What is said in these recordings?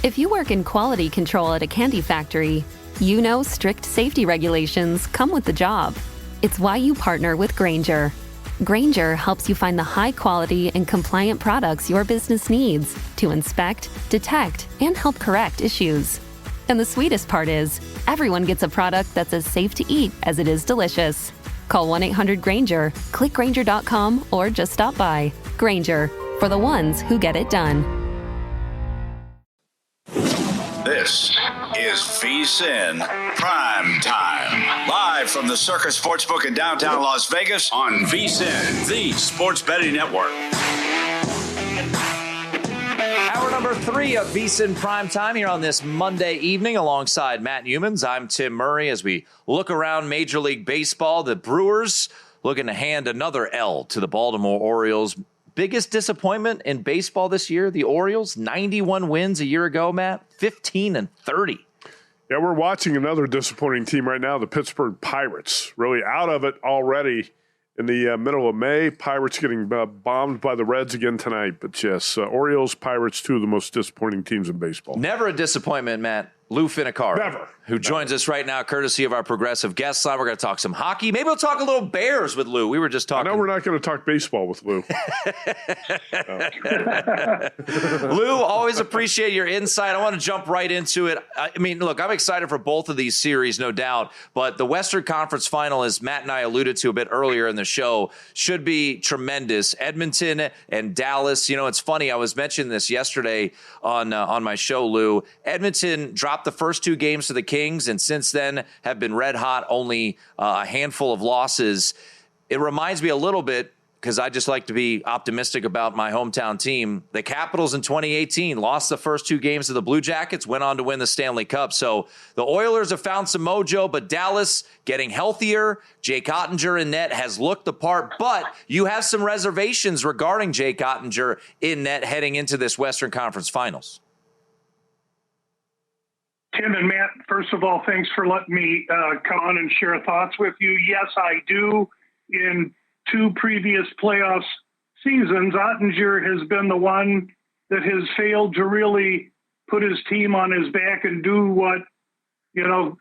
If you work in quality control at a candy factory, you know strict safety regulations come with the job. It's why you partner with Grainger. Grainger helps you find the high-quality and compliant products your business needs to inspect, detect, and help correct issues. And the sweetest part is, everyone gets a product that's as safe to eat as it is delicious. Call 1-800-GRAINGER, click Grainger.com, or just stop by. Grainger, for the ones who get it done. This is VSiN PrimeTime. Live from the Circus Sportsbook in downtown Las Vegas on VSiN, the sports betting network. Hour number 3 of VSiN PrimeTime here on this Monday evening alongside Matt Youmans. I'm Tim Murray as we look around Major League Baseball. The Brewers looking to hand another L to the Baltimore Orioles. Biggest disappointment in baseball this year, the Orioles, 91 wins a year ago, Matt, 15-30. Yeah, we're watching another disappointing team right now, the Pittsburgh Pirates. Really out of it already in the middle of May. Pirates getting bombed by the Reds again tonight. But yes, Orioles, Pirates, two of the most disappointing teams in baseball. Never a disappointment, Matt. Lou Finocchiaro, Never. Who joins us right now, courtely of our progressive guest line. We're going to talk some hockey. Maybe we'll talk a little Bears with Lou. We were just talking. I know we're not going to talk baseball with Lou. Lou, always appreciate your insight. I want to jump right into it. I mean, look, I'm excited for both of these series, no doubt. But the Western Conference Final, as Matt and I alluded to a bit earlier in the show, should be tremendous. Edmonton and Dallas. You know, it's funny. I was mentioning this yesterday on my show, Lou. Edmonton dropped the first 2 games to the Kings, and since then have been red hot, only a handful of losses. It reminds me a little bit, because I just like to be optimistic about my hometown team. The Capitals in 2018 lost the first 2 games to the Blue Jackets, went on to win the Stanley Cup. So the Oilers have found some mojo, but Dallas getting healthier. Jake Ottinger in net has looked the part, but you have some reservations regarding Jake Ottinger in net heading into this Western Conference Finals. Tim and Matt, first of all, thanks for letting me come on and share thoughts with you. Yes, I do. In 2 previous playoff seasons, Ottinger has been the one that has failed to really put his team on his back and do what, you know,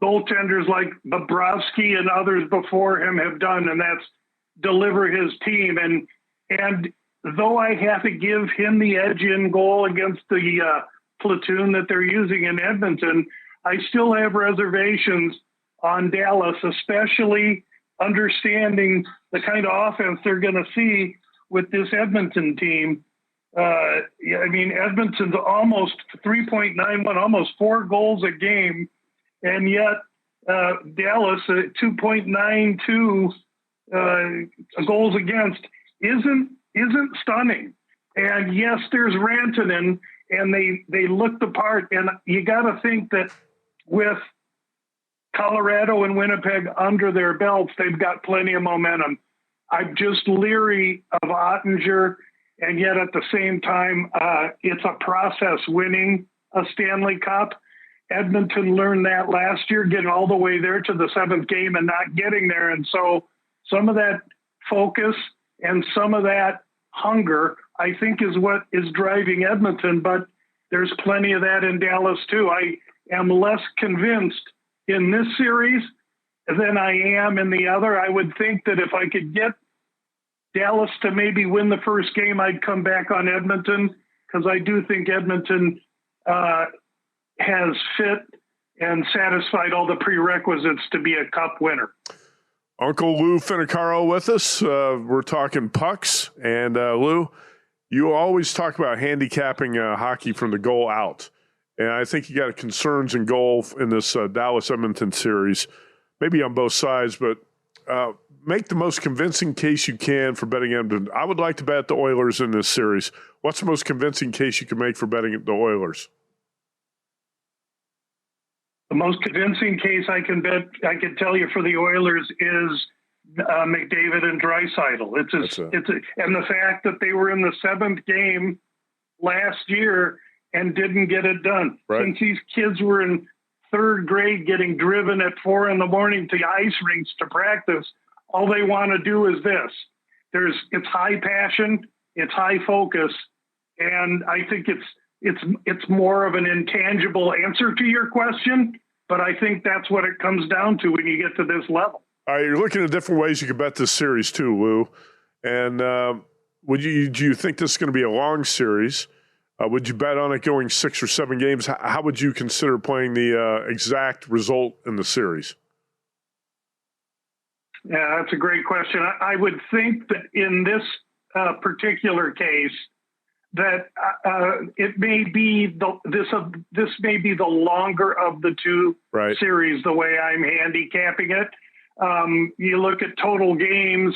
goaltenders like Bobrovsky and others before him have done, and that's deliver his team. And though I have to give him the edge in goal against the platoon that they're using in Edmonton, I still have reservations on Dallas, especially understanding the kind of offense they're going to see with this Edmonton team. I mean, Edmonton's almost 3.91, almost 4 goals a game, and yet Dallas 2.92 goals against isn't stunning. And yes, there's Rantanen, and they look the part. And you got to think that with Colorado and Winnipeg under their belts, they've got plenty of momentum. I'm just leery of Ottinger, and yet at the same time, it's a process winning a Stanley Cup. Edmonton learned that last year, getting all the way there to the 7th game and not getting there. And so some of that focus and some of that hunger, I think, is what is driving Edmonton, but there's plenty of that in Dallas too. I am less convinced in this series than I am in the other. I would think that if I could get Dallas to maybe win the first game, I'd come back on Edmonton, because I do think Edmonton has fit and satisfied all the prerequisites to be a Cup winner. Uncle Lou Finocchiaro with us. We're talking pucks. And Lou, you always talk about handicapping hockey from the goal out. And I think you got concerns in goal in this Dallas-Edmonton series, maybe on both sides, but make the most convincing case you can for betting Edmonton. I would like to bet the Oilers in this series. What's the most convincing case you can make for betting the Oilers? The most convincing case I can tell you for the Oilers is McDavid and Draisaitl. And the fact that they were in the 7th game last year and didn't get it done. Right. Since these kids were in 3rd grade getting driven at 4 a.m. to ice rinks to practice, all they want to do is this. It's high passion, it's high focus, and I think it's it's more of an intangible answer to your question, but I think that's what it comes down to when you get to this level. All right, you're looking at different ways you could bet this series too, Lou. And do you think this is going to be a long series? Would you bet on it going 6 or 7 games? How would you consider playing the exact result in the series? Yeah, that's a great question. I would think that in this particular case, that it may be this may be the longer of the two series, the way I'm handicapping it. You look at total games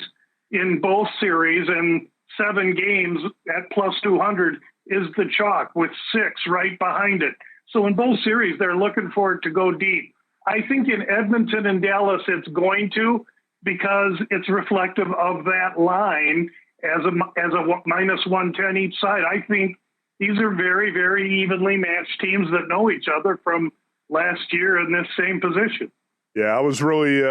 in both series, and 7 games at plus 200 is the chalk, with 6 right behind it. So in both series, they're looking for it to go deep. I think in Edmonton and Dallas, it's going to, because it's reflective of that line as a minus 110 each side. I think these are very, very evenly matched teams that know each other from last year in this same position. Yeah, I was really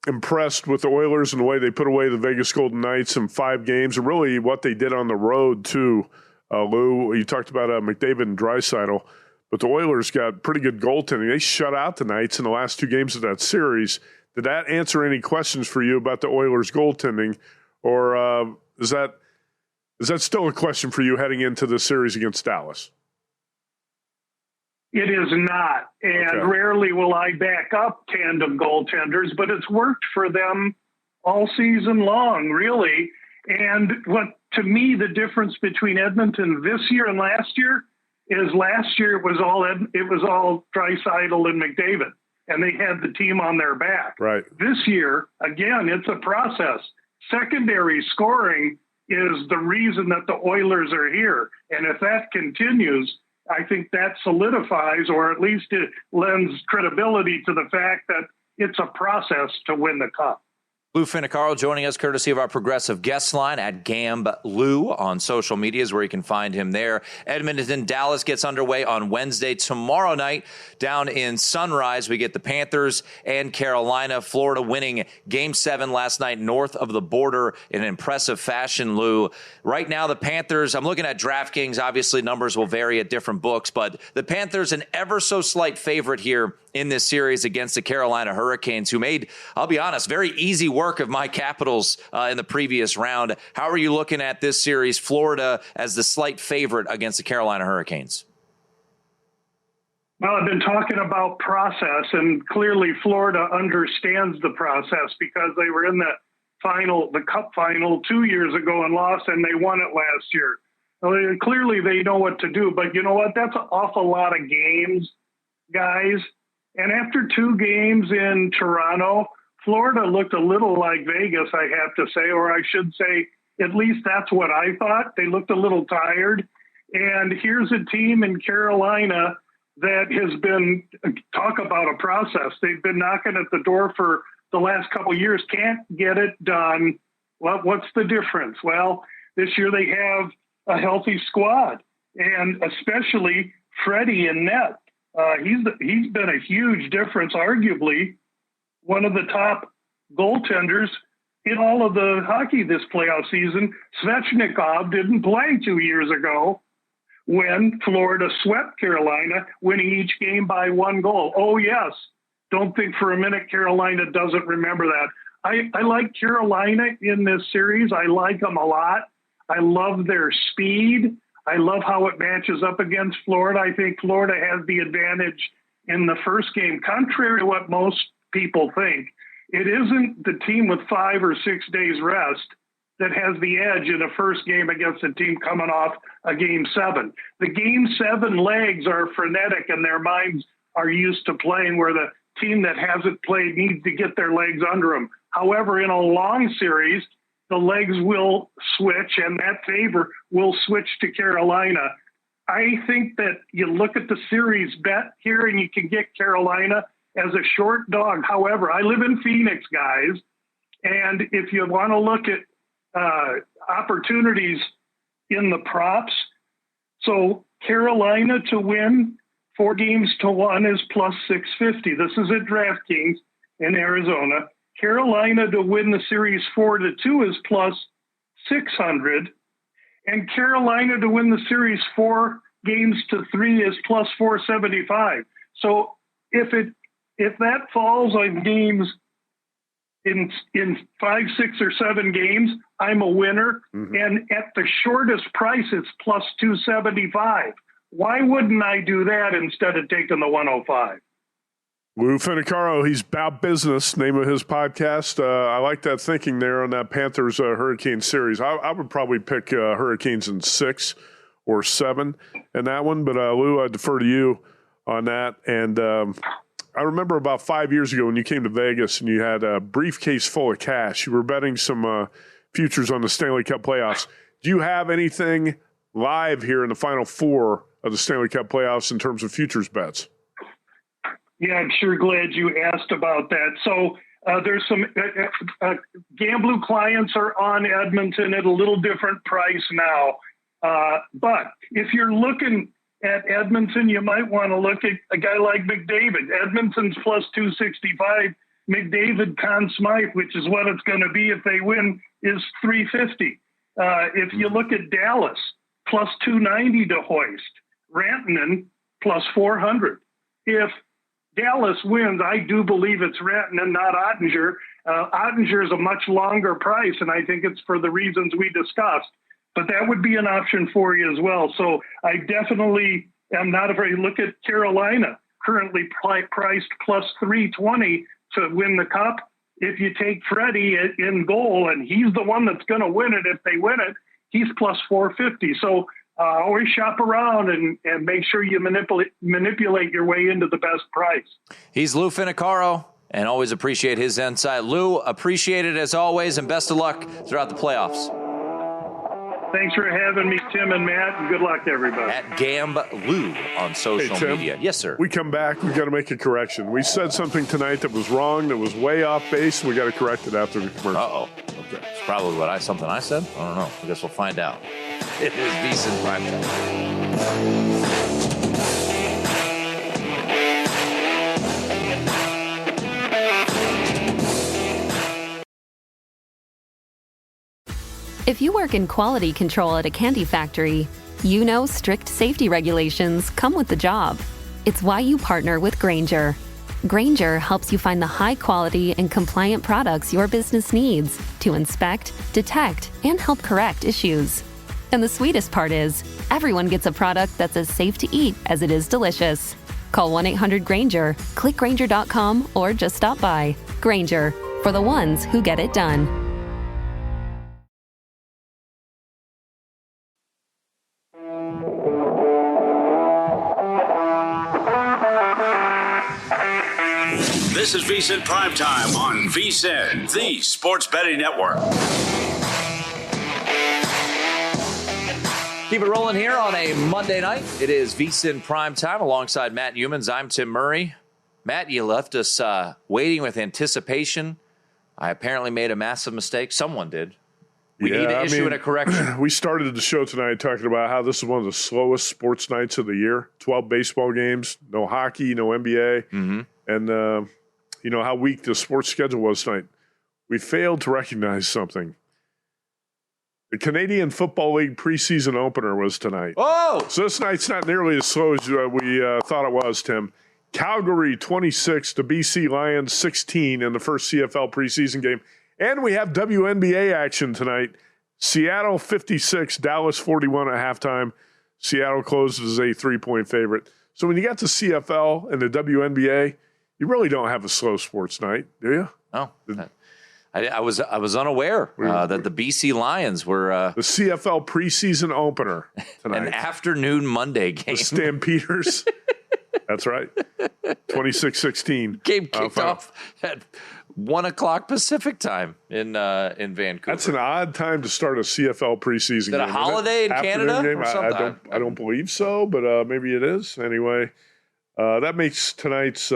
impressed with the Oilers and the way they put away the Vegas Golden Knights in 5 games, and really what they did on the road too. Lou, you talked about McDavid and Draisaitl, but the Oilers got pretty good goaltending. They shut out the Knights in the last 2 games of that series. Did that answer any questions for you about the Oilers goaltending, or is that still a question for you heading into the series against Dallas? It is not, and rarely will I back up tandem goaltenders, but it's worked for them all season long, really. And what, to me, the difference between Edmonton this year and last year is last year it was all Draisaitl and McDavid, and they had the team on their back. Right. This year, again, it's a process. Secondary scoring is the reason that the Oilers are here, and if that continues, I think that solidifies, or at least it lends credibility to the fact that it's a process to win the cup. Lou Finocchiaro joining us courtesy of our progressive guest line at GambLou on social medias, where you can find him there. Edmonton, Dallas gets underway on Wednesday. Tomorrow night down in Sunrise, we get the Panthers and Carolina. Florida winning Game 7 last night north of the border in impressive fashion, Lou. Right now, the Panthers, I'm looking at DraftKings. Obviously, numbers will vary at different books, but the Panthers an ever so slight favorite here in this series against the Carolina Hurricanes, who made, I'll be honest, very easy work of my Capitals in the previous round. How are you looking at this series, Florida as the slight favorite against the Carolina Hurricanes? Well, I've been talking about process, and clearly Florida understands the process because they were in the cup final 2 years ago and lost, and they won it last year. So clearly they know what to do, but you know what? That's an awful lot of games, guys. And after 2 games in Toronto, Florida looked a little like Vegas, I have to say, or I should say, at least that's what I thought. They looked a little tired. And here's a team in Carolina that has been, talk about a process. They've been knocking at the door for the last couple of years, can't get it done. Well, what's the difference? Well, this year they have a healthy squad, and especially Freddie in net. He's been a huge difference, arguably one of the top goaltenders in all of the hockey this playoff season. Svechnikov didn't play 2 years ago when Florida swept Carolina, winning each game by 1 goal. Oh, yes. Don't think for a minute Carolina doesn't remember that. I like Carolina in this series. I like them a lot. I love their speed. I love how it matches up against Florida. I think Florida has the advantage in the first game, contrary to what most people think. It isn't the team with 5 or 6 days rest that has the edge in a first game against a team coming off a Game 7. The Game 7 legs are frenetic, and their minds are used to playing, where the team that hasn't played needs to get their legs under them. However, in a long series, the legs will switch, and that favor will switch to Carolina. I think that you look at the series bet here, and you can get Carolina as a short dog. However, I live in Phoenix, guys, and if you want to look at opportunities in the props, so Carolina to win 4 games to 1 is plus 650. This is at DraftKings in Arizona. Carolina to win the series 4-2 is plus 600, and Carolina to win the series 4 games to 3 is plus 475. So if that falls on games in 5, 6, or 7 games, I'm a winner. Mm-hmm. And at the shortest price, it's plus 275. Why wouldn't I do that instead of taking the 105? Lou Finocchiaro, he's about business, name of his podcast. I like that thinking there on that Panthers Hurricane series. I would probably pick Hurricanes in 6 or 7 in that one. But Lou, I defer to you on that. And I remember about 5 years ago when you came to Vegas and you had a briefcase full of cash. You were betting some futures on the Stanley Cup playoffs. Do you have anything live here in the Final Four of the Stanley Cup playoffs in terms of futures bets? Yeah, I'm sure glad you asked about that. So there's some Gamblu clients are on Edmonton at a little different price now. But if you're looking at Edmonton, you might want to look at a guy like McDavid. Edmonton's plus 265. McDavid Conn Smythe, which is what it's going to be if they win, is 350. If you look at Dallas, plus 290 to hoist. Rantanen, plus 400. If Dallas wins, I do believe it's Rantanen, not Ottinger. Ottinger is a much longer price, and I think it's for the reasons we discussed. But that would be an option for you as well. So I definitely am not afraid. Look at Carolina, currently priced plus 320 to win the Cup. If you take Freddie in goal, and he's the one that's going to win it if they win it, he's plus 450. So always shop around and make sure you manipulate your way into the best price. He's Lou Finocchiaro, and always appreciate his insight. Lou, appreciate it as always, and best of luck throughout the playoffs. Thanks for having me, Tim and Matt, and good luck to everybody. At Lou on social media. Yes, sir. We come back, we got to make a correction. We said something tonight that was wrong, that was way off base. We got to correct it after the commercial. Uh-oh. Okay. It's probably something I said. I don't know. I guess we'll find out. It is VSiN PrimeTime. If you work in quality control at a candy factory, you know strict safety regulations come with the job. It's why you partner with Grainger. Grainger helps you find the high quality and compliant products your business needs to inspect, detect, and help correct issues. And the sweetest part is, everyone gets a product that's as safe to eat as it is delicious. Call 1-800-GRAINGER, click Grainger.com, or just stop by. Grainger, for the ones who get it done. This is VSiN Primetime on VSiN, the Sports Betting Network. Keep it rolling here on a Monday night. It is VSiN Primetime alongside Matt Youmans. I'm Tim Murray. Matt, you left us waiting with anticipation. I apparently made a massive mistake. Someone did. We need to issue a correction. We started the show tonight talking about how this is one of the slowest sports nights of the year. 12 baseball games, no hockey, no NBA. Mm-hmm. And, you know, how weak the sports schedule was tonight. We failed to recognize something. The Canadian Football League preseason opener was tonight. Oh! So this night's not nearly as slow as we thought it was, Tim. Calgary 26 to BC Lions 16 in the first CFL preseason game. And we have WNBA action tonight. Seattle 56, Dallas 41 at halftime. Seattle closes as a 3-point favorite. So when you got the CFL and the WNBA, you really don't have a slow sports night, do you? No. I was unaware that the BC Lions were the CFL preseason opener tonight. An afternoon Monday game. The Stampeders. That's right. 26-16. Game kicked off at 1:00 Pacific time in Vancouver. That's an odd time to start a CFL preseason game. Is that a holiday in Canada or something? I don't believe so, but maybe it is. Anyway, that makes tonight's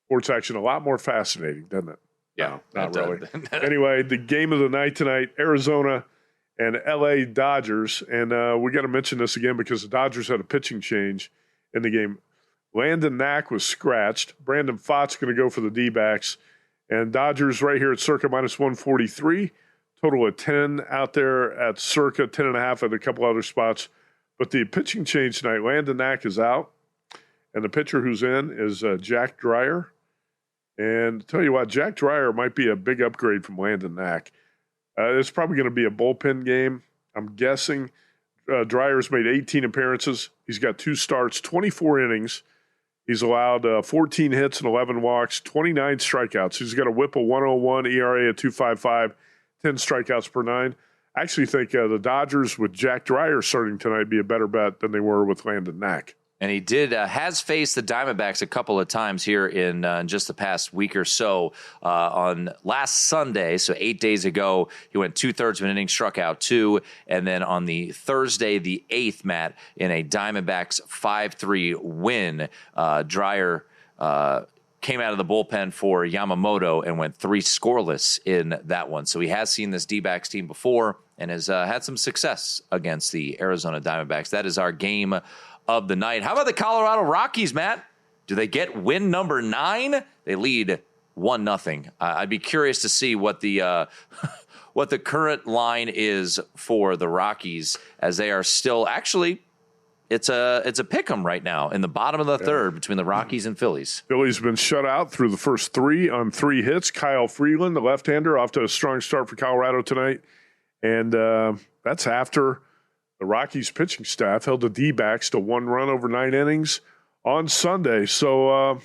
sports action a lot more fascinating, doesn't it? Yeah. No, not really. Anyway, the game of the night tonight, Arizona and LA Dodgers. And we got to mention this again because the Dodgers had a pitching change in the game. Landon Knack was scratched. Brandon Pfaadt's going to go for the D-backs. And Dodgers right here at circa minus 143. Total of 10 out there at circa 10.5 at a couple other spots. But the pitching change tonight, Landon Knack is out, and the pitcher who's in is Jack Dreyer. And tell you what, Jack Dreyer might be a big upgrade from Landon Knack. It's probably going to be a bullpen game. I'm guessing Dreyer's made 18 appearances. He's got 2 starts, 24 innings. He's allowed 14 hits and 11 walks, 29 strikeouts. He's got a whip of 101, ERA of 2.55, 10 strikeouts per 9. I actually think the Dodgers with Jack Dreyer starting tonight be a better bet than they were with Landon Knack. And he has faced the Diamondbacks a couple of times here in just the past week or so. On last Sunday, so 8 days ago, he went 2/3 of an inning, struck out 2. And then on the Thursday, the 8th, Matt, in a Diamondbacks 5-3 win, Dreyer came out of the bullpen for Yamamoto and went 3 scoreless in that one. So he has seen this D-backs team before and has had some success against the Arizona Diamondbacks. That is our game of the night. How about the Colorado Rockies, Matt? Do they get win number 9? They lead 1-0. I'd be curious to see what the what the current line is for the Rockies, as they are still actually. It's a pick 'em right now in the bottom of the third between the Rockies and Phillies. Phillies been shut out through the first 3 on 3 hits. Kyle Freeland, the left-hander, off to a strong start for Colorado tonight. And that's after the Rockies pitching staff held the D-backs to 1 run over 9 innings on Sunday. So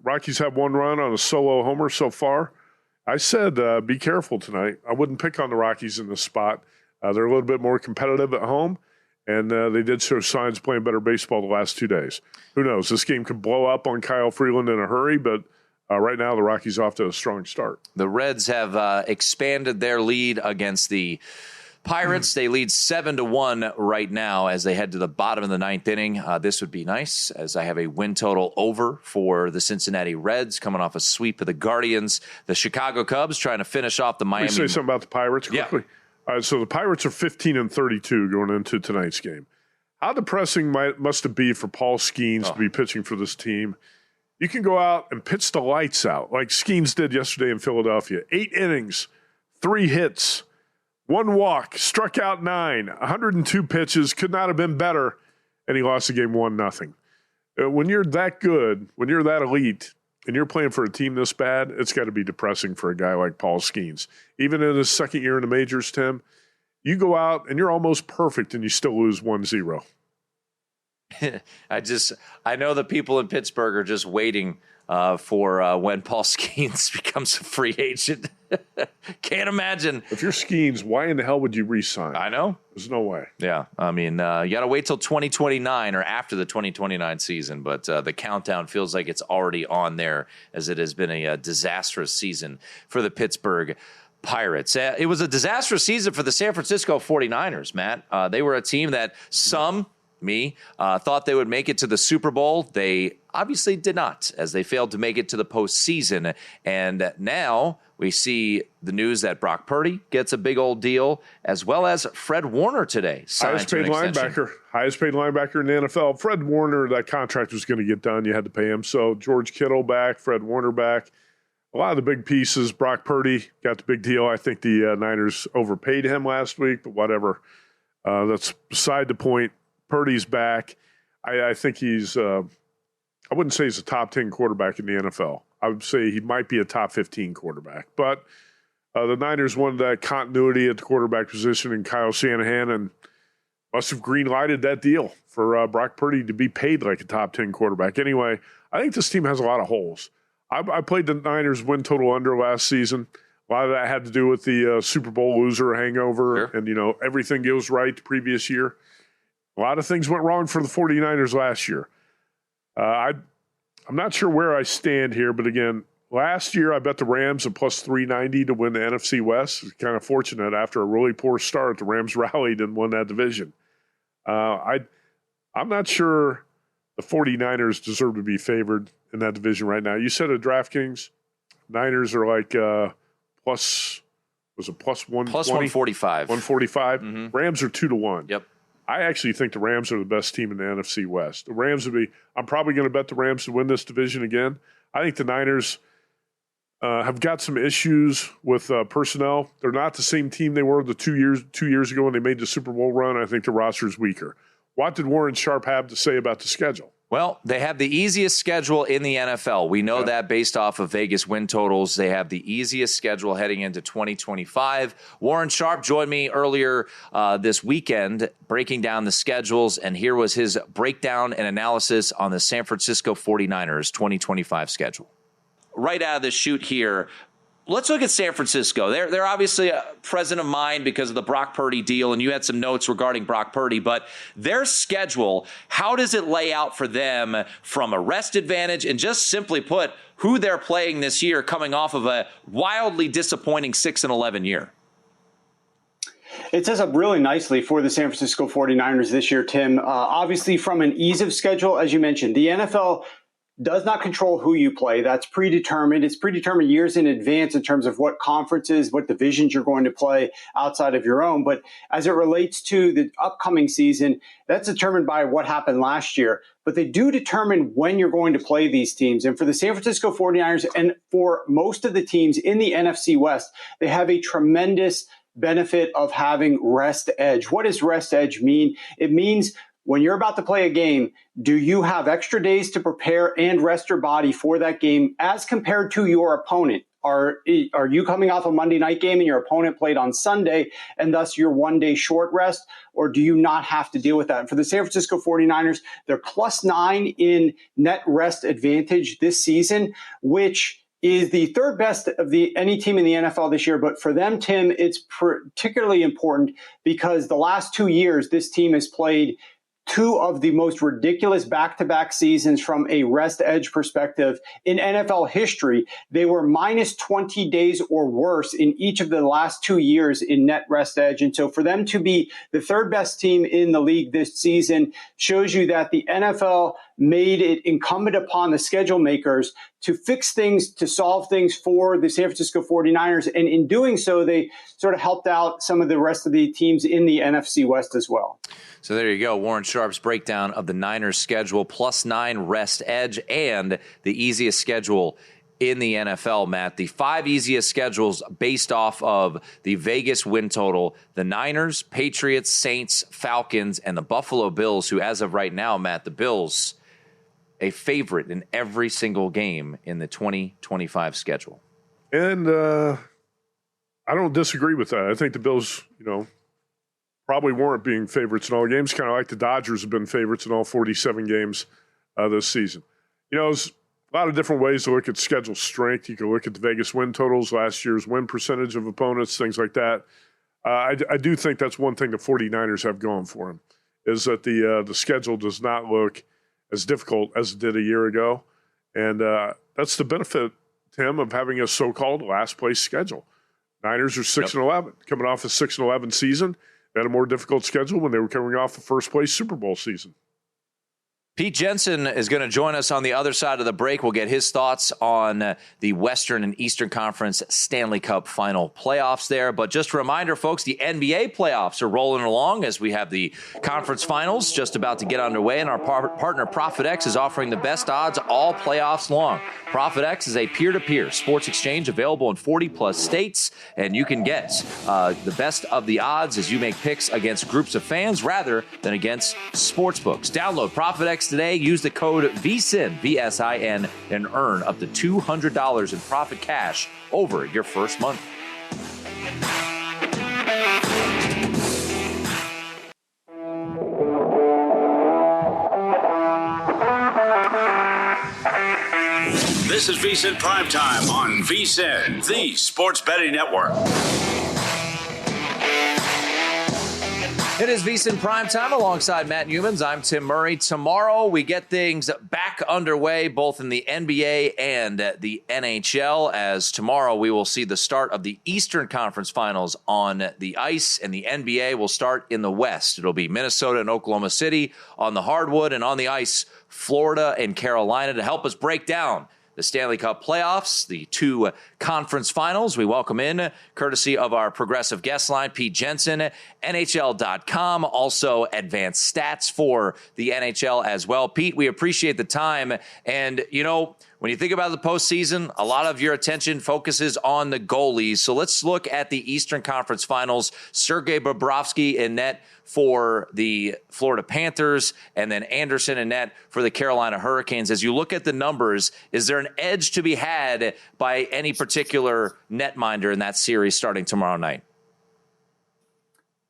Rockies have 1 run on a solo homer so far. I said be careful tonight. I wouldn't pick on the Rockies in this spot. They're a little bit more competitive at home, and they did show signs playing better baseball the last 2 days. Who knows? This game could blow up on Kyle Freeland in a hurry, but right now the Rockies off to a strong start. The Reds have expanded their lead against the Pirates. They lead 7-1 right now as they head to the bottom of the 9th inning. This would be nice, as I have a win total over for the Cincinnati Reds coming off a sweep of the Guardians. The Chicago Cubs trying to finish off the Miami. Let me say something about the Pirates quickly. Yeah. All right, so the Pirates are 15-32 going into tonight's game. How depressing must it be for Paul Skeens to be pitching for this team? You can go out and pitch the lights out like Skeens did yesterday in Philadelphia. 8 innings, 3 hits, 1 walk, struck out 9, 102 pitches, could not have been better, and he lost the game 1-0. When you're that good, when you're that elite, and you're playing for a team this bad, it's got to be depressing for a guy like Paul Skeens. Even in his second year in the majors, Tim, you go out and you're almost perfect and you still lose 1-0. I know the people in Pittsburgh are just waiting for when Paul Skeens becomes a free agent. Can't imagine. If you're Skeens, why in the hell would you re-sign? I know. There's no way. Yeah. I mean, you got to wait till 2029 or after the 2029 season, but the countdown feels like it's already on there, as it has been a disastrous season for the Pittsburgh Pirates. It was a disastrous season for the San Francisco 49ers, Matt. They were a team that thought they would make it to the Super Bowl. They obviously did not, as they failed to make it to the postseason. And now we see the news that Brock Purdy gets a big old deal, as well as Fred Warner today. Highest paid linebacker in the NFL. Fred Warner, that contract was going to get done. You had to pay him. So George Kittle back, Fred Warner back. A lot of the big pieces. Brock Purdy got the big deal. I think the Niners overpaid him last week, but whatever. That's beside the point. Purdy's back. I think he's I wouldn't say he's a top 10 quarterback in the NFL. I would say he might be a top 15 quarterback. But the Niners wanted that continuity at the quarterback position in Kyle Shanahan and must have green-lighted that deal for Brock Purdy to be paid like a top 10 quarterback. Anyway, I think this team has a lot of holes. I played the Niners win total under last season. A lot of that had to do with the Super Bowl loser hangover. Sure. And, everything goes right the previous year. A lot of things went wrong for the 49ers last year. I'm not sure where I stand here, but again, last year I bet the Rams at plus 390 to win the NFC West. It's kind of fortunate after a really poor start, the Rams rallied and won that division. I'm not sure the 49ers deserve to be favored in that division right now. You said at DraftKings, Niners are like plus 120? Plus 145. 145. Mm-hmm. Rams are 2-1. Yep. I actually think the Rams are the best team in the NFC West. The Rams I'm probably going to bet the Rams to win this division again. I think the Niners have got some issues with personnel. They're not the same team they were 2 years ago when they made the Super Bowl run. I think the roster is weaker. What did Warren Sharp have to say about the schedule? Well, they have the easiest schedule in the NFL. We know that based off of Vegas win totals. They have the easiest schedule heading into 2025. Warren Sharp joined me earlier this weekend breaking down the schedules, and here was his breakdown and analysis on the San Francisco 49ers 2025 schedule. Right out of the chute here, let's look at San Francisco. They're obviously present of mind because of the Brock Purdy deal, and you had some notes regarding Brock Purdy, but their schedule, how does it lay out for them from a rest advantage and just simply put, who they're playing this year coming off of a wildly disappointing 6-11 year? It sets up really nicely for the San Francisco 49ers this year, Tim. Obviously, from an ease of schedule, as you mentioned, the NFL does not control who you play. That's predetermined. It's predetermined years in advance in terms of what conferences, what divisions you're going to play outside of your own. But as it relates to the upcoming season, that's determined by what happened last year. But they do determine when you're going to play these teams. And for the San Francisco 49ers and for most of the teams in the NFC West, they have a tremendous benefit of having rest edge. What does rest edge mean? It means when you're about to play a game, do you have extra days to prepare and rest your body for that game as compared to your opponent? Are you coming off a Monday night game and your opponent played on Sunday and thus you're 1 day short rest? Or do you not have to deal with that? And for the San Francisco 49ers, they're +9 in net rest advantage this season, which is the third best of any team in the NFL this year. But for them, Tim, it's particularly important because the last 2 years, this team has played two of the most ridiculous back-to-back seasons from a rest edge perspective in NFL history. They were minus 20 days or worse in each of the last 2 years in net rest edge. And so for them to be the third best team in the league this season shows you that the NFL made it incumbent upon the schedule makers to fix things, to solve things for the San Francisco 49ers. And in doing so, they sort of helped out some of the rest of the teams in the NFC West as well. So there you go. Warren Sharp's breakdown of the Niners schedule, +9 rest edge, and the easiest schedule in the NFL, Matt. The 5 easiest schedules based off of the Vegas win total: the Niners, Patriots, Saints, Falcons, and the Buffalo Bills, who as of right now, Matt, the Bills, a favorite in every single game in the 2025 schedule. And I don't disagree with that. I think the Bills, probably weren't being favorites in all games, kind of like the Dodgers have been favorites in all 47 games this season. There's a lot of different ways to look at schedule strength. You can look at the Vegas win totals, last year's win percentage of opponents, things like that. I do think that's one thing the 49ers have going for them, is that the schedule does not look as difficult as it did a year ago. And that's the benefit, Tim, of having a so-called last-place schedule. Niners are 6-11, coming off a 6-11 season. They had a more difficult schedule when they were coming off the first-place Super Bowl season. Pete Jensen is going to join us on the other side of the break. We'll get his thoughts on the Western and Eastern Conference Stanley Cup final playoffs there. But just a reminder, folks, the NBA playoffs are rolling along as we have the conference finals just about to get underway. And our partner ProfitX is offering the best odds all playoffs long. ProfitX is a peer-to-peer sports exchange available in 40-plus states. And you can get the best of the odds as you make picks against groups of fans rather than against sportsbooks. Download ProfitX today. Use the code VSiN, VSiN, and earn up to $200 in profit cash over your first month. This is VSiN PrimeTime on VSiN, the sports betting network. It is VSiN PrimeTime alongside Matt Youmans. I'm Tim Murray. Tomorrow we get things back underway both in the NBA and the NHL, as tomorrow we will see the start of the Eastern Conference Finals on the ice, and the NBA will start in the West. It'll be Minnesota and Oklahoma City on the hardwood, and on the ice, Florida and Carolina. To help us break down the Stanley Cup playoffs, the 2 conference finals, we welcome in, courtesy of our progressive guest line, Pete Jensen, NHL.com, also advanced stats for the NHL as well. Pete, we appreciate the time. And, When you think about the postseason, a lot of your attention focuses on the goalies. So let's look at the Eastern Conference Finals. Sergei Bobrovsky in net for the Florida Panthers, and then Anderson in net for the Carolina Hurricanes. As you look at the numbers, is there an edge to be had by any particular netminder in that series starting tomorrow night?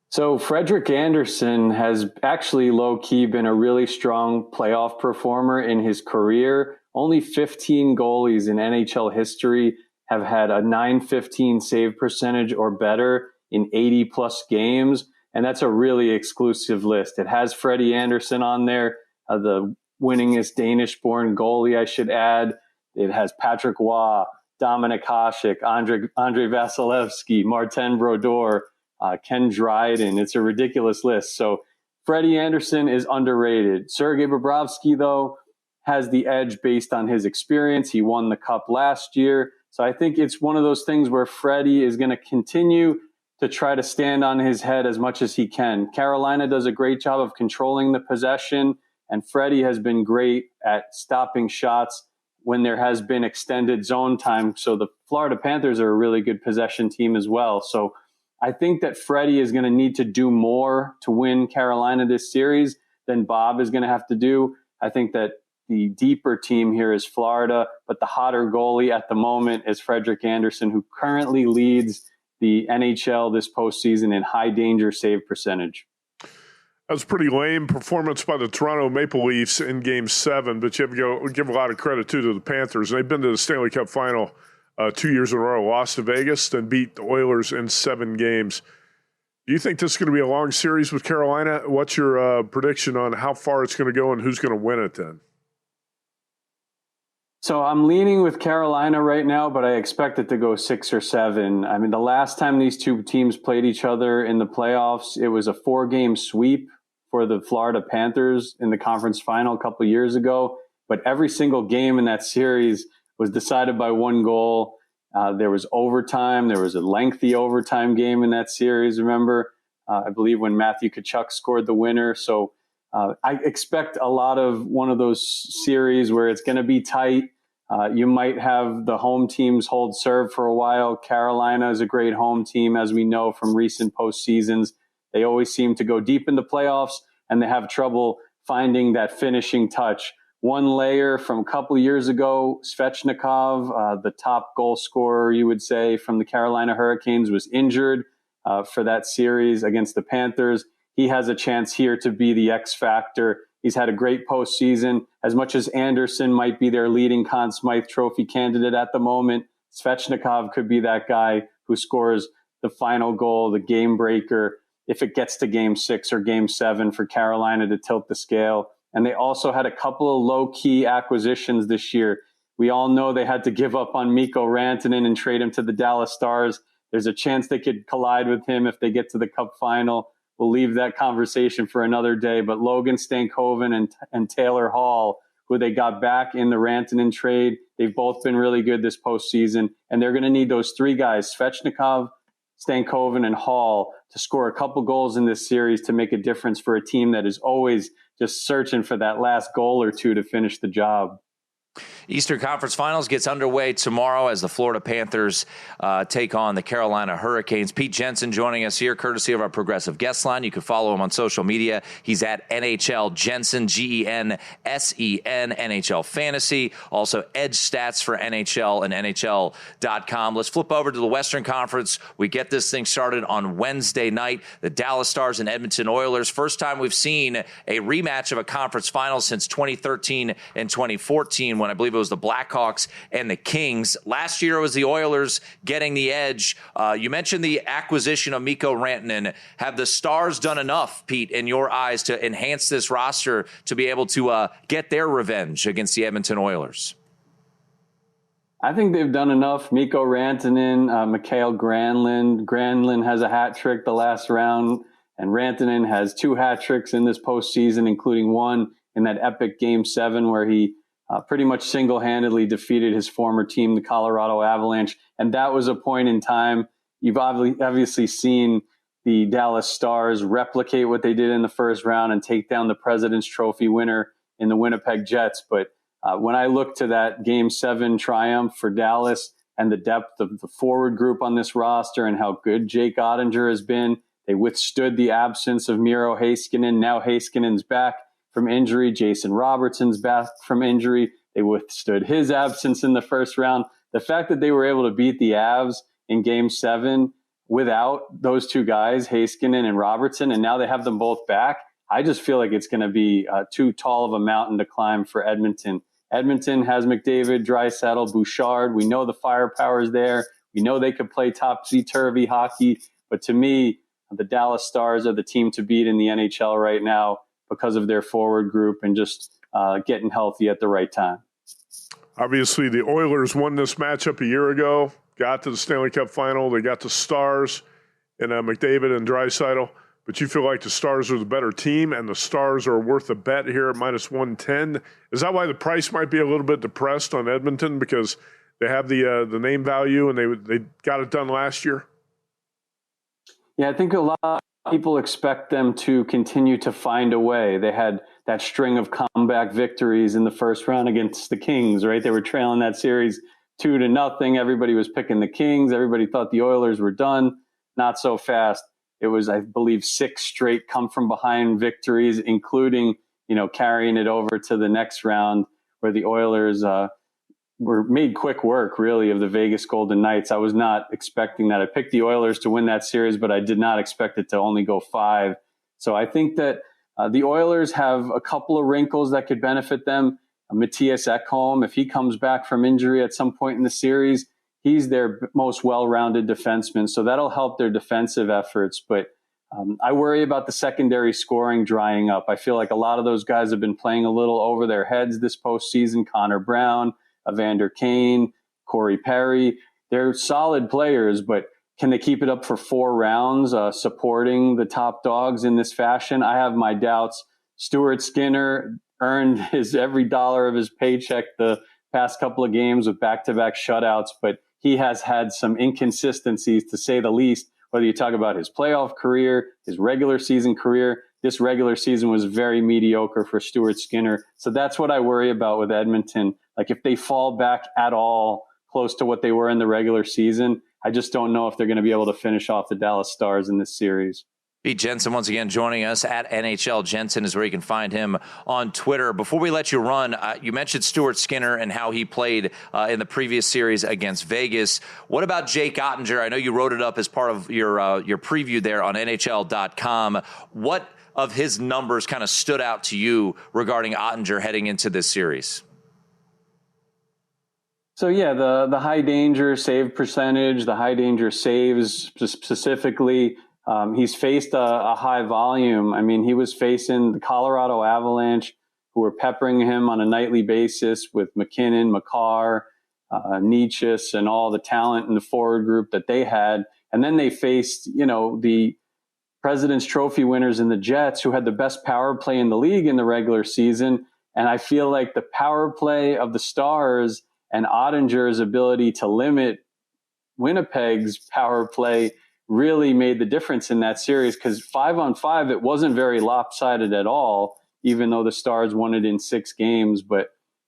So Frederik Andersen has actually low-key been a really strong playoff performer in his career. Only 15 goalies in NHL history have had a .915 save percentage or better in 80-plus games, and that's a really exclusive list. It has Freddie Andersen on there, the winningest Danish-born goalie, I should add. It has Patrick Waugh, Dominik Hasek, Andre Vasilevsky, Martin Brodeur, Ken Dryden. It's a ridiculous list. So Freddie Andersen is underrated. Sergei Bobrovsky, though, has the edge based on his experience. He won the Cup last year. So I think it's one of those things where Freddie is going to continue to try to stand on his head as much as he can. Carolina does a great job of controlling the possession, and Freddie has been great at stopping shots when there has been extended zone time. So the Florida Panthers are a really good possession team as well. So I think that Freddie is going to need to do more to win Carolina this series than Bob is going to have to do. I think that the deeper team here is Florida, but the hotter goalie at the moment is Frederik Andersen, who currently leads the NHL this postseason in high danger save percentage. That was a pretty lame performance by the Toronto Maple Leafs in Game 7, but you have to give a lot of credit, too, to the Panthers. They've been to the Stanley Cup Final 2 years in a row, lost to Vegas, then beat the Oilers in 7 games. Do you think this is going to be a long series with Carolina? What's your prediction on how far it's going to go and who's going to win it then? So I'm leaning with Carolina right now, but I expect it to go 6 or 7. I mean, the last time these two teams played each other in the playoffs, it was a 4-game sweep for the Florida Panthers in the conference final a couple of years ago. But every single game in that series was decided by 1 goal. There was overtime. There was a lengthy overtime game in that series, remember? I believe when Matthew Tkachuk scored the winner. So I expect a lot of one of those series where it's going to be tight. You might have the home teams hold serve for a while. Carolina is a great home team, as we know from recent postseasons. They always seem to go deep in the playoffs, and they have trouble finding that finishing touch. One layer from a couple years ago, Svechnikov, the top goal scorer, you would say, from the Carolina Hurricanes, was injured for that series against the Panthers. He has a chance here to be the X factor. He's had a great postseason. As much as Anderson might be their leading Conn Smythe Trophy candidate at the moment, Svechnikov could be that guy who scores the final goal, the game breaker, if it gets to Game 6 or Game 7 for Carolina to tilt the scale. And they also had a couple of low-key acquisitions this year. We all know they had to give up on Mikko Rantanen and trade him to the Dallas Stars. There's a chance they could collide with him if they get to the Cup final. We'll leave that conversation for another day. But Logan Stankoven and Taylor Hall, who they got back in the Rantanen trade, they've both been really good this postseason. And they're going to need those 3 guys, Svechnikov, Stankoven, and Hall, to score a couple goals in this series to make a difference for a team that is always just searching for that last goal or two to finish the job. Eastern Conference Finals gets underway tomorrow as the Florida Panthers take on the Carolina Hurricanes. Pete Jensen joining us here, courtesy of our Progressive Guest Line. You can follow him on social media. He's at NHL Jensen, Gensen, NHL Fantasy. Also, Edge Stats for NHL and NHL.com. Let's flip over to the Western Conference. We get this thing started on Wednesday night. The Dallas Stars and Edmonton Oilers. First time we've seen a rematch of a conference final since 2013 and 2014, when I believe it was the Blackhawks and the Kings. Last year it was the Oilers getting the edge. You mentioned the acquisition of Mikko Rantanen. Have the Stars done enough, Pete, in your eyes, to enhance this roster to be able to get their revenge against the Edmonton Oilers? I think they've done enough. Mikko Rantanen, Mikael Granlund. Granlund has a hat trick the last round, and Rantanen has 2 hat tricks in this postseason, including one in that epic Game 7 where he pretty much single-handedly defeated his former team, the Colorado Avalanche. And that was a point in time. You've obviously seen the Dallas Stars replicate what they did in the first round and take down the President's Trophy winner in the Winnipeg Jets. But When I look to that Game 7 triumph for Dallas and the depth of the forward group on this roster and how good Jake Ottinger has been, they withstood the absence of Miro Heiskanen. Now Heiskanen's back from injury. Jason Robertson's back from injury. They withstood his absence in the first round. The fact that they were able to beat the Avs in Game 7 without those two guys, Heiskanen and Robertson, and now they have them both back, I just feel like it's going to be too tall of a mountain to climb for Edmonton. Edmonton has McDavid, Draisaitl, Bouchard. We know the firepower is there. We know they could play topsy-turvy hockey. But to me, the Dallas Stars are the team to beat in the NHL right now because of their forward group and just getting healthy at the right time. Obviously, the Oilers won this matchup a year ago, got to the Stanley Cup final. They got the Stars and McDavid and Draisaitl. But you feel like the Stars are the better team and the Stars are worth a bet here at minus 110. Is that why the price might be a little bit depressed on Edmonton? Because they have the name value and they got it done last year? Yeah, I think a lot of people expect them to continue to find a way. They had that string of comeback victories in the first round against the Kings, right? They were trailing that series 2-0. Everybody was picking the Kings. Everybody thought the Oilers were done. Not so fast. It was, I believe, 6 straight come-from-behind victories, including, carrying it over to the next round where the Oilers were made quick work, really, of the Vegas Golden Knights. I was not expecting that. I picked the Oilers to win that series, but I did not expect it to only go 5. So I think that the Oilers have a couple of wrinkles that could benefit them. Matthias Ekholm, if he comes back from injury at some point in the series, he's their most well-rounded defenseman, so that'll help their defensive efforts. But I worry about the secondary scoring drying up. I feel like a lot of those guys have been playing a little over their heads this postseason. Connor Brown, Evander Kane, Corey Perry. They're solid players, but can they keep it up for 4 rounds, supporting the top dogs in this fashion? I have my doubts. Stuart Skinner earned every dollar of his paycheck the past couple of games with back-to-back shutouts, but he has had some inconsistencies, to say the least, whether you talk about his playoff career, his regular season career. This regular season was very mediocre for Stuart Skinner. So that's what I worry about with Edmonton. Like, if they fall back at all close to what they were in the regular season, I just don't know if they're going to be able to finish off the Dallas Stars in this series. Pete Jensen once again joining us at NHL Jensen is where you can find him on Twitter. Before we let you run, you mentioned Stuart Skinner and how he played in the previous series against Vegas. What about Jake Ottinger? I know you wrote it up as part of your preview there on NHL.com. What of his numbers kind of stood out to you regarding Ottinger heading into this series? So, yeah, the high danger save percentage, the high danger saves specifically. He's faced a high volume. I mean, he was facing the Colorado Avalanche, who were peppering him on a nightly basis with McKinnon, Makar, Nietzsche, and all the talent in the forward group that they had. And then they faced, the President's Trophy winners in the Jets, who had the best power play in the league in the regular season. And I feel like the power play of the Stars and Ottinger's ability to limit Winnipeg's power play really made the difference in that series, because 5-on-5, it wasn't very lopsided at all, even though the Stars won it in 6 games,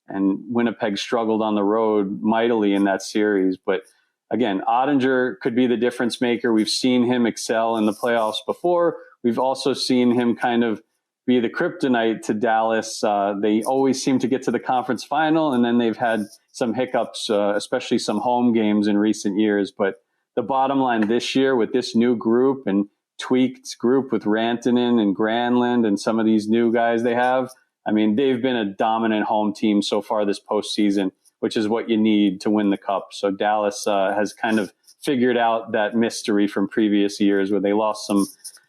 and Winnipeg struggled on the road mightily in that series. But again, Ottinger could be the difference maker. We've seen him excel in the playoffs before. We've also seen him kind of be the kryptonite to Dallas. They always seem to get to the conference final, and then they've had some hiccups, especially some home games in recent years. But the bottom line this year, with this new group and tweaked group with Rantanen and Granlund and some of these new guys they have, I mean, they've been a dominant home team so far this postseason, which is what you need to win the Cup. So Dallas has kind of figured out that mystery from previous years where they lost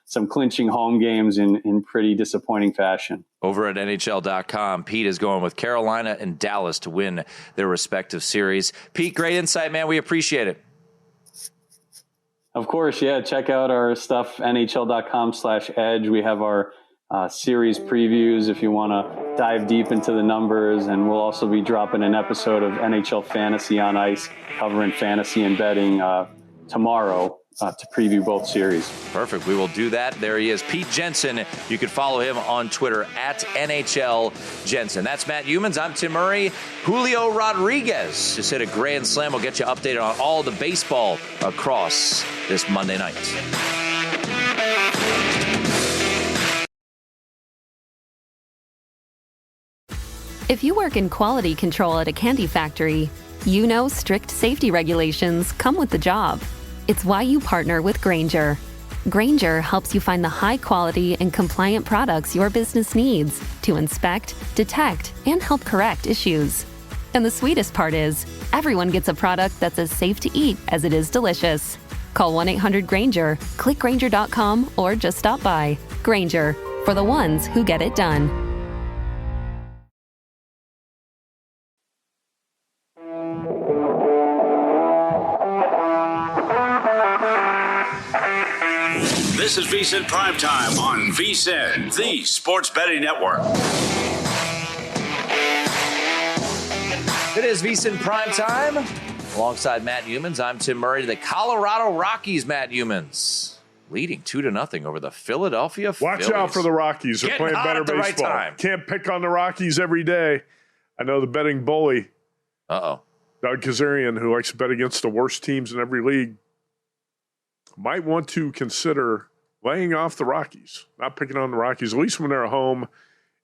some clinching home games in pretty disappointing fashion. Over at NHL.com, Pete is going with Carolina and Dallas to win their respective series. Pete, great insight, man. We appreciate it. Of course, yeah. Check out our stuff, NHL.com/edge. We have our series previews if you want to dive deep into the numbers. And we'll also be dropping an episode of NHL Fantasy on Ice, covering fantasy and betting tomorrow. to preview both series. Perfect. We will do that. There he is, Pete Jensen. You can follow him on Twitter at NHL Jensen. That's Matt Youmans. I'm Tim Murray. Julio Rodriguez just hit a grand slam. We'll get you updated on all the baseball across this Monday night. If you work in quality control at a candy factory, you know strict safety regulations come with the job. It's why you partner with Grainger. Grainger helps you find the high quality and compliant products your business needs to inspect, detect, and help correct issues. And the sweetest part is, everyone gets a product that's as safe to eat as it is delicious. Call 1-800-GRAINGER, click Grainger.com, or just stop by. Grainger, for the ones who get it done. This is VSiN PrimeTime on VSiN, the Sports Betting Network. It is VSiN PrimeTime. Alongside Matt Youmans, I'm Tim Murray. The Colorado Rockies, Matt Youmans, leading 2-0 over the Philadelphia Phillies. Watch out for the Rockies. They're playing better baseball. Right time. Can't pick on the Rockies every day. I know the betting bully, Doug Kazarian, who likes to bet against the worst teams in every league, might want to consider laying off the Rockies, not picking on the Rockies, at least when they're at home.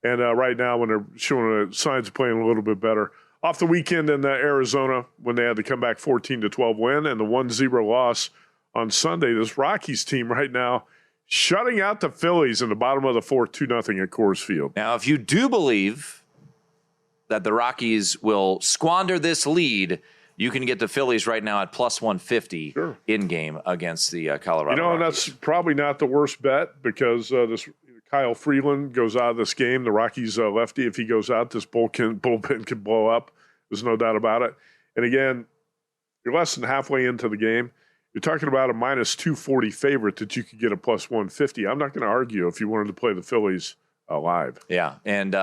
And right now when they're showing signs of playing a little bit better. Off the weekend in Arizona when they had to come back 14-12 win and the 1-0 loss on Sunday, this Rockies team right now shutting out the Phillies in the bottom of the fourth, 2-0 at Coors Field. Now, if you do believe that the Rockies will squander this lead, you can get the Phillies right now at plus 150 in game against the Colorado Rockies. That's probably not the worst bet because this Kyle Freeland goes out of this game. The Rockies lefty, if he goes out, this bullpen could blow up. There's no doubt about it. And again, you're less than halfway into the game. You're talking about a minus 240 favorite that you could get a plus 150. I'm not going to argue if you wanted to play the Phillies live. Yeah, and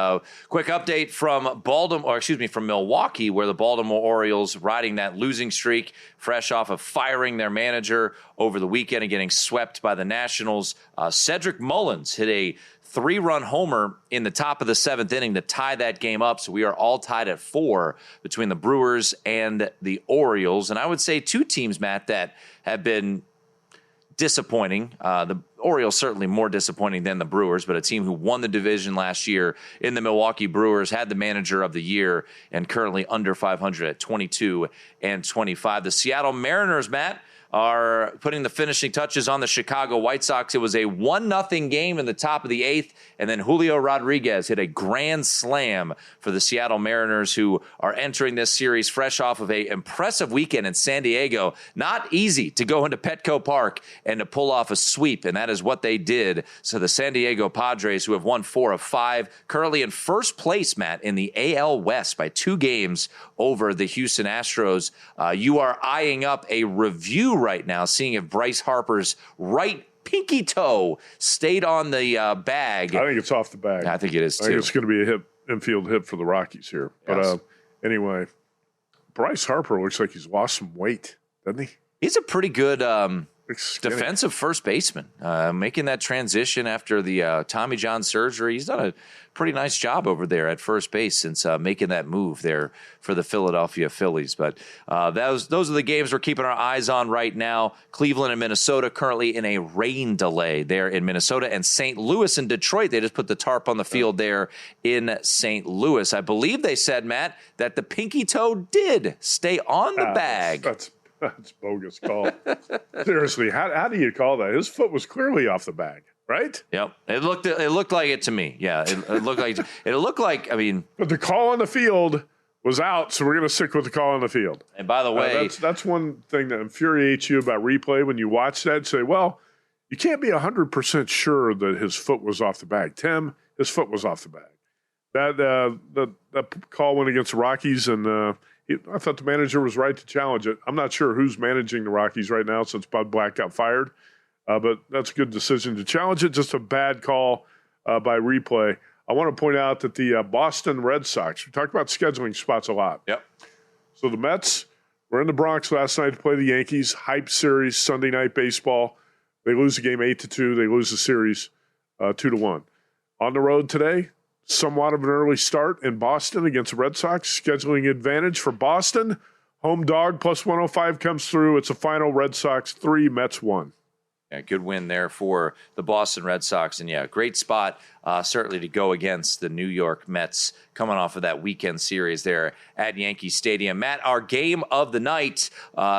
quick update from from Milwaukee, where the Baltimore Orioles riding that losing streak, fresh off of firing their manager over the weekend and getting swept by the Nationals. Cedric Mullins hit a 3-run homer in the top of the 7th inning to tie that game up. So we are all tied at 4 between the Brewers and the Orioles. And I would say two teams, Matt, that have been disappointing. The Orioles certainly more disappointing than the Brewers, but a team who won the division last year in the Milwaukee Brewers, had the manager of the year, and currently under 500 at 22-25. The Seattle Mariners, Matt, are putting the finishing touches on the Chicago White Sox. It was a 1-0 game in the top of the 8th, and then Julio Rodriguez hit a grand slam for the Seattle Mariners, who are entering this series fresh off of an impressive weekend in San Diego. Not easy to go into Petco Park and to pull off a sweep, and that is what they did. So the San Diego Padres, who have won 4 of 5, currently in first place, Matt, in the AL West by 2 games over the Houston Astros. You are eyeing up a review right now, seeing if Bryce Harper's right pinky toe stayed on the bag. I think it's off the bag. I think it is, too. I think it's going to be a infield hit for the Rockies here. But anyway, Bryce Harper looks like he's lost some weight, doesn't he? He's a pretty good defensive first baseman, making that transition after the Tommy John surgery. He's done a pretty nice job over there at first base since making that move there for the Philadelphia Phillies. But those are the games we're keeping our eyes on right now. Cleveland and Minnesota currently in a rain delay there in Minnesota, and St. Louis and Detroit. They just put the tarp on the field there in St. Louis. I believe they said, Matt, that the pinky toe did stay on the bag. That's bogus call. Seriously, how do you call that? His foot was clearly off the bag, right? Yep, it looked like it to me. Yeah, it looked like. I mean, but the call on the field was out, so we're going to stick with the call on the field. And by the way, that's one thing that infuriates you about replay when you watch that. Say, well, you can't be 100% sure that his foot was off the bag. Tim, his foot was off the bag. That call went against the Rockies, and I thought the manager was right to challenge it. I'm not sure who's managing the Rockies right now since Bud Black got fired, but that's a good decision to challenge it. Just a bad call by replay. I want to point out that the Boston Red Sox, we talk about scheduling spots a lot. Yep. So the Mets were in the Bronx last night to play the Yankees. Hype series, Sunday Night Baseball. They lose the game 8-2. They lose the series 2-1. On the road today, somewhat of an early start in Boston against the Red Sox. Scheduling advantage for Boston. Home dog plus 105 comes through. It's a final Red Sox 3, Mets 1. Yeah, good win there for the Boston Red Sox. And, yeah, great spot certainly to go against the New York Mets coming off of that weekend series there at Yankee Stadium. Matt, our game of the night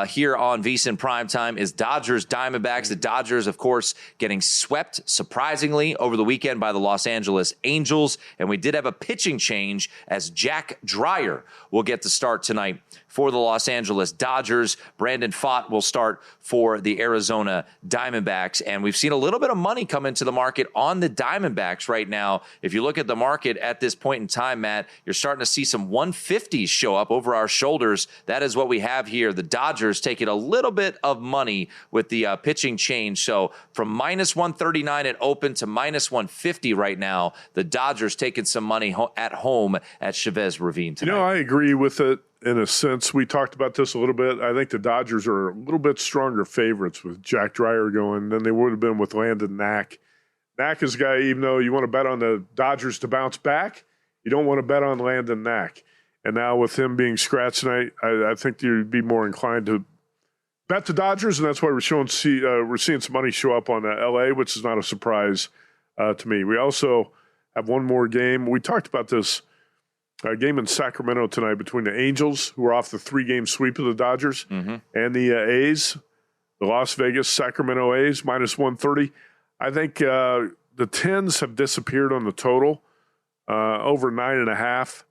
here on VSiN Primetime is Dodgers-Diamondbacks. The Dodgers, of course, getting swept surprisingly over the weekend by the Los Angeles Angels. And we did have a pitching change as Jack Dreyer will get the start tonight for the Los Angeles Dodgers. Brandon Pfaadt will start for the Arizona Diamondbacks. And we've seen a little bit of money come into the market on the Diamondbacks right now. If you look at the market at this point in time, Matt, you're starting to see some 150s show up over our shoulders. That is what we have here. The Dodgers taking a little bit of money with the pitching change. So from minus 139 at open to minus 150 right now, the Dodgers taking some money at home at Chavez Ravine tonight. I agree with it. In a sense, we talked about this a little bit. I think the Dodgers are a little bit stronger favorites with Jack Dreyer going than they would have been with Landon Knack. Knack is a guy, even though you want to bet on the Dodgers to bounce back, you don't want to bet on Landon Knack. And now with him being scratched tonight, I think you'd be more inclined to bet the Dodgers, and that's why we're seeing some money show up on L.A., which is not a surprise to me. We also have one more game. We talked about this game in Sacramento tonight between the Angels, who are off the 3-game sweep of the Dodgers, and the A's, the Las Vegas Sacramento A's, minus 130. I think the 10s have disappeared on the total. Over 9.5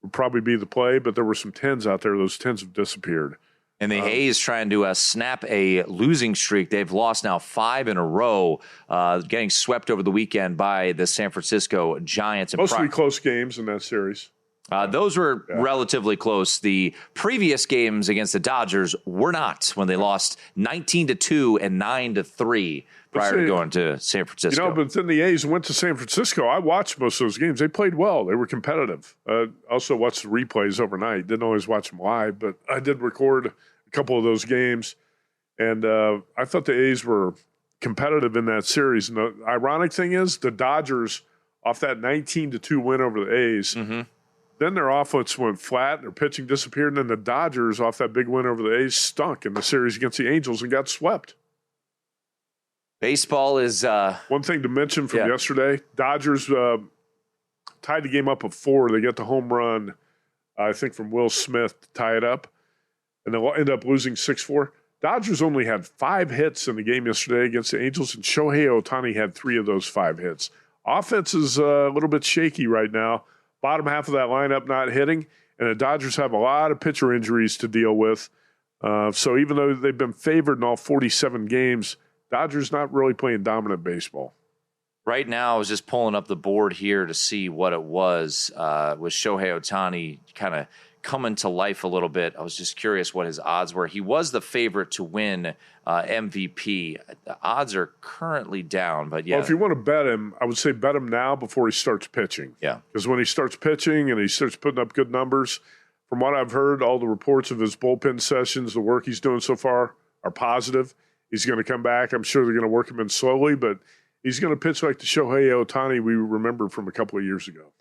would probably be the play, but there were some 10s out there. Those 10s have disappeared. And the A's trying to snap a losing streak. They've lost now 5 in a row, getting swept over the weekend by the San Francisco Giants. Mostly close games in that series. Those were relatively close. The previous games against the Dodgers were not, when they lost 19-2 and 9-3 prior to going to San Francisco. But then the A's went to San Francisco. I watched most of those games. They played well. They were competitive. Also watched the replays overnight. Didn't always watch them live, but I did record a couple of those games. And I thought the A's were competitive in that series. And the ironic thing is the Dodgers, off that 19-2 win over the A's, then their offense went flat, their pitching disappeared, and then the Dodgers, off that big win over the A's, stunk in the series against the Angels and got swept. Baseball is... One thing to mention from yesterday, Dodgers tied the game up at 4. They got the home run, I think, from Will Smith to tie it up, and they'll end up losing 6-4. Dodgers only had 5 hits in the game yesterday against the Angels, and Shohei Ohtani had 3 of those 5 hits. Offense is a little bit shaky right now. Bottom half of that lineup not hitting, and the Dodgers have a lot of pitcher injuries to deal with. So even though they've been favored in all 47 games, Dodgers not really playing dominant baseball. Right now, I was just pulling up the board here to see what it was with Shohei Ohtani kind of coming to life a little bit. I was just curious what his odds were. He was the favorite to win MVP. The odds are currently down, but yeah. Well, if you want to bet him, I would say bet him now before he starts pitching. Yeah. Because when he starts pitching and he starts putting up good numbers, from what I've heard, all the reports of his bullpen sessions, the work he's doing so far are positive. He's going to come back. I'm sure they're going to work him in slowly, but he's going to pitch like the Shohei Ohtani we remember from a couple of years ago.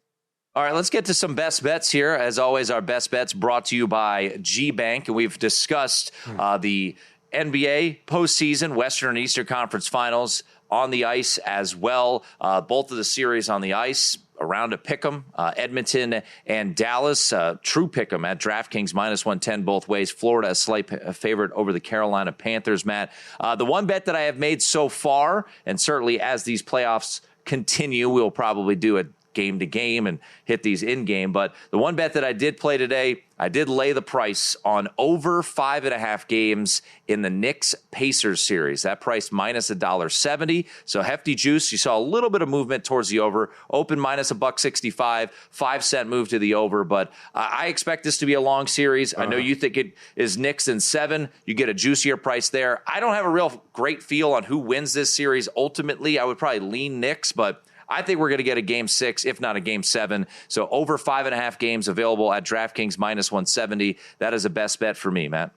All right, let's get to some best bets here. As always, our best bets brought to you by G-Bank, and we've discussed the NBA postseason, Western and Eastern Conference Finals on the ice as well. Both of the series on the ice, a round of pick'em, Edmonton and Dallas. True pick'em at DraftKings minus 110 both ways. Florida a slight favorite over the Carolina Panthers, Matt. The one bet that I have made so far, and certainly as these playoffs continue, we'll probably do it game to game and hit these in game. But the one bet that I did play today, I did lay the price on over 5.5 games in the Knicks Pacers series. That price minus $1.70. So hefty juice. You saw a little bit of movement towards the over. Open minus $1.65, 5-cent move to the over. But I expect this to be a long series. I know you think it is Knicks in 7. You get a juicier price there. I don't have a real great feel on who wins this series. Ultimately, I would probably lean Knicks, but I think we're going to get a game 6, if not a game 7. So over 5.5 games available at DraftKings -170. That is a best bet for me, Matt.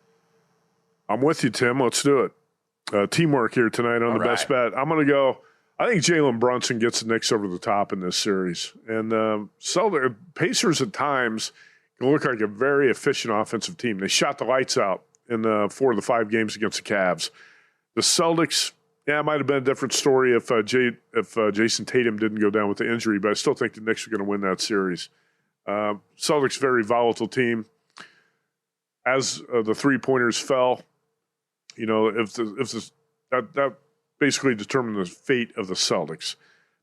I'm with you, Tim. Let's do it. Teamwork here tonight on the best bet. I'm going to go. I think Jalen Brunson gets the Knicks over the top in this series. And Pacers at times can look like a very efficient offensive team. They shot the lights out in 4 of the 5 games against the Cavs. The Celtics, it might have been a different story if Jason Tatum didn't go down with the injury, but I still think the Knicks are going to win that series. Celtics, very volatile team. As the 3-pointers fell, that basically determined the fate of the Celtics.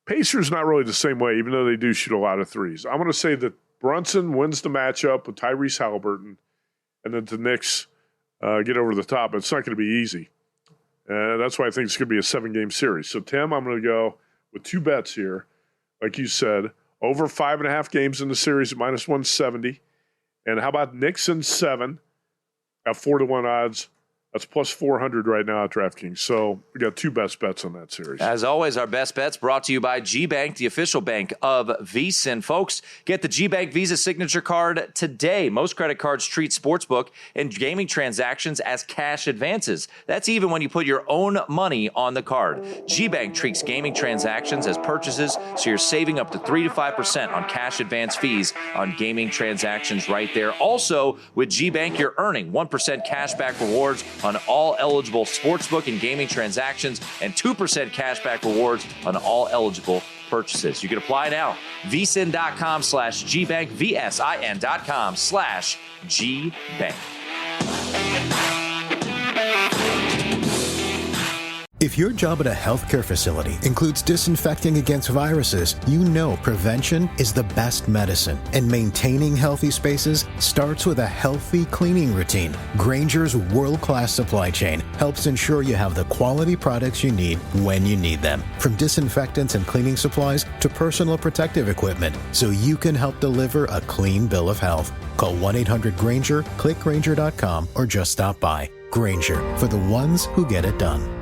Pacers not really the same way, even though they do shoot a lot of threes. I'm going to say that Brunson wins the matchup with Tyrese Halliburton, and then the Knicks get over the top. But it's not going to be easy. That's why I think it's going to be a 7-game series. So, Tim, I'm going to go with 2 bets here. Like you said, over 5.5 games in the series at -170. And how about Knicks in 7 at 4-1 odds? That's plus 400 right now at DraftKings. So we got 2 best bets on that series. As always, our best bets brought to you by GBank, the official bank of VSiN. Folks, get the GBank Visa Signature Card today. Most credit cards treat sportsbook and gaming transactions as cash advances. That's even when you put your own money on the card. GBank treats gaming transactions as purchases, so you're saving up to 3 to 5% on cash advance fees on gaming transactions right there. Also, with GBank, you're earning 1% cashback rewards on all eligible sportsbook and gaming transactions and 2% cashback rewards on all eligible purchases. You can apply now. VSiN.com/GBank, VSIN.com/GBank. If your job at a healthcare facility includes disinfecting against viruses, you know prevention is the best medicine. And maintaining healthy spaces starts with a healthy cleaning routine. Grainger's world-class supply chain helps ensure you have the quality products you need when you need them. From disinfectants and cleaning supplies to personal protective equipment, so you can help deliver a clean bill of health. Call 1-800-GRAINGER, click Grainger.com, or just stop by. Grainger, for the ones who get it done.